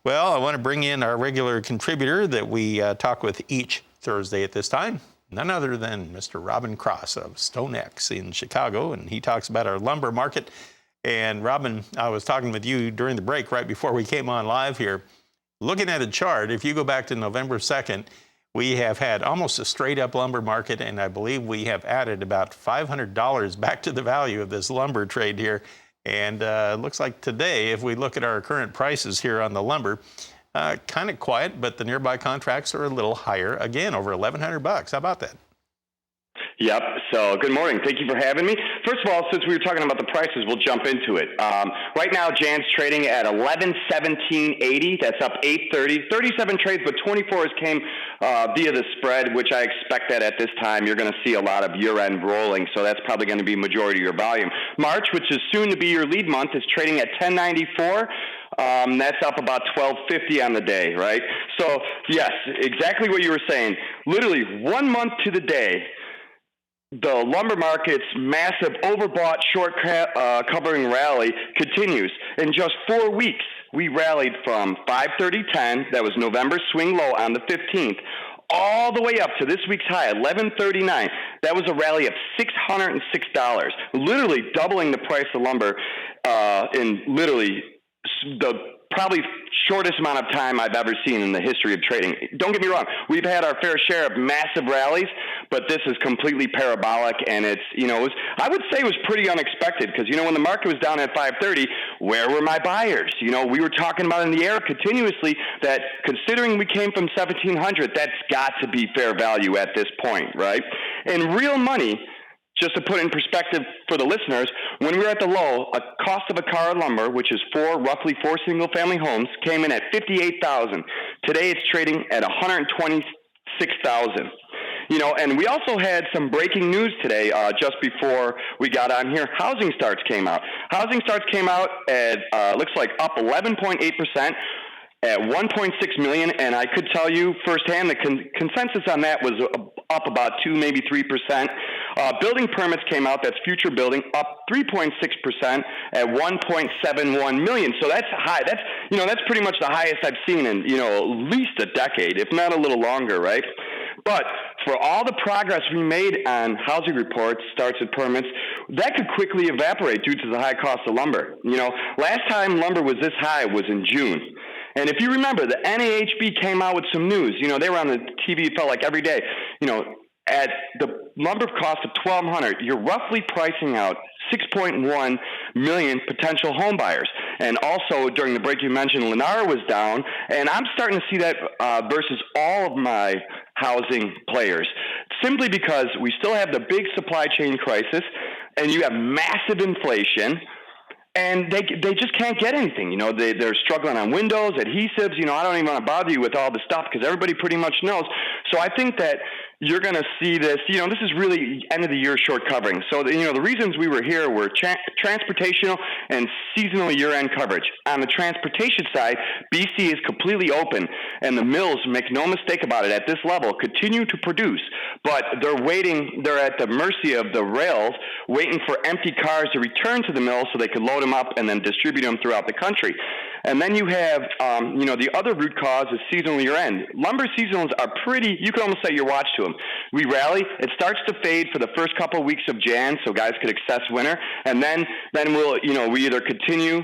Well, I want to bring in our regular contributor that we talk with each Thursday at this time, none other than Mr. Robin Cross of StoneX in Chicago, and he talks about our lumber market. And Robin, I was talking with you during the break right before we came on live here. Looking at a chart, if you go back to November 2nd, we have had almost a straight up lumber market, and I believe we have added about $500 back to the value of this lumber trade here. And it looks like today, if we look at our current prices here on the lumber, kind of quiet, but the nearby contracts are a little higher. Again, over $1,100. How about that? Yep. So good morning. Thank you for having me. First of all, since we were talking about the prices, we'll jump into it. Right now, Jan's trading at $1117.80. That's up $830. 37 trades, but 24 came via the spread, which I expect that at this time you're going to see a lot of year-end rolling. So that's probably going to be majority of your volume. March, which is soon to be your lead month, is trading at $1094. That's up about $12.50 on the day, right? So yes, exactly what you were saying. Literally 1 month to the day, the lumber market's massive overbought short covering rally continues. In just 4 weeks, we rallied from 530.10, that was November's swing low on the 15th, all the way up to this week's high, $1139. That was a rally of $606, literally doubling the price of lumber in literally the probably shortest amount of time I've ever seen in the history of trading. Don't get me wrong. We've had our fair share of massive rallies, but this is completely parabolic, and it's, I would say it was pretty unexpected because, when the market was down at 530, where were my buyers? We were talking about in the air continuously that considering we came from 1,700, that's got to be fair value at this point, right? And real money, just to put it in perspective for the listeners, when we were at the low, a cost of a car of lumber, which is roughly four single-family homes, came in at $58,000. Today it's trading at $126,000. And we also had some breaking news today, just before we got on here. Housing starts came out. Housing starts came out at, looks like up 11.8%. At 1.6 million, and I could tell you firsthand the consensus on that was up about 2, maybe 3%. Building permits came out, that's future building, up 3.6% at 1.71 million. So that's high. That's pretty much the highest I've seen in, at least a decade, if not a little longer, right? But for all the progress we made on housing reports, starts and permits, that could quickly evaporate due to the high cost of lumber. Last time lumber was this high was in June. And if you remember, the NAHB came out with some news. They were on the TV, it felt like every day. At the lumber cost of $1,200, you're roughly pricing out 6.1 million potential home buyers. And also, during the break you mentioned, Lennar was down. And I'm starting to see that versus all of my housing players, simply because we still have the big supply chain crisis, and you have massive inflation. And they just can't get anything. They're struggling on windows, adhesives. I don't even want to bother you with all the stuff because everybody pretty much knows. So I think that you're going to see this. This is really end of the year short covering. So, the reasons we were here were transportational and seasonal year-end coverage. On the transportation side, BC is completely open, and the mills, make no mistake about it, at this level, continue to produce. But they're waiting. They're at the mercy of the rails, waiting for empty cars to return to the mill so they could load them up and then distribute them throughout the country. And then you have, the other root cause is seasonal year-end. Lumber seasonals are pretty, you can almost say your watch to them. We rally, it starts to fade for the first couple of weeks of Jan so guys could access winter, and then we'll, we either continue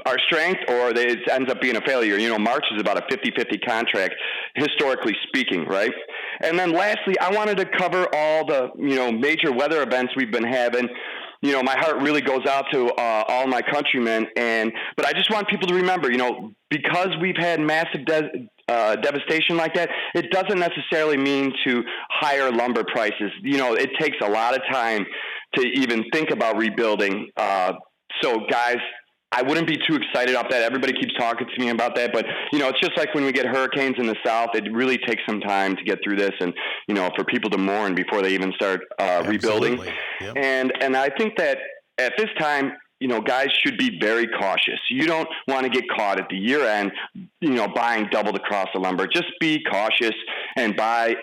our strength or it ends up being a failure. March is about a 50-50 contract, historically speaking, right? And then lastly, I wanted to cover all the, major weather events we've been having. My heart really goes out to all my countrymen, but I just want people to remember, because we've had massive devastation like that, it doesn't necessarily mean to higher lumber prices. It takes a lot of time to even think about rebuilding. So, guys, I wouldn't be too excited about that. Everybody keeps talking to me about that, but it's just like when we get hurricanes in the South. It really takes some time to get through this, and for people to mourn before they even start rebuilding. Yep. And I think that at this time, guys should be very cautious. You don't want to get caught at the year end, buying double the cost of lumber. Just be cautious and buy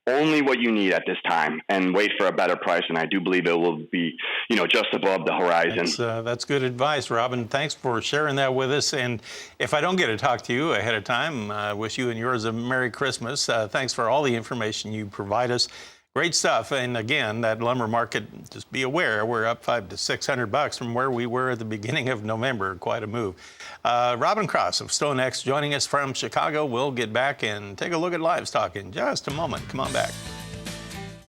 only what you need at this time, and wait for a better price. And I do believe it will be, just above the horizon. That's good advice, Robin. Thanks for sharing that with us. And if I don't get to talk to you ahead of time, I wish you and yours a Merry Christmas. Thanks for all the information you provide us. Great stuff. And again, that lumber market, just be aware, we're up $500 to $600 from where we were at the beginning of November. Quite a move. Robin Cross of StoneX joining us from Chicago. We'll get back and take a look at livestock in just a moment. Come on back.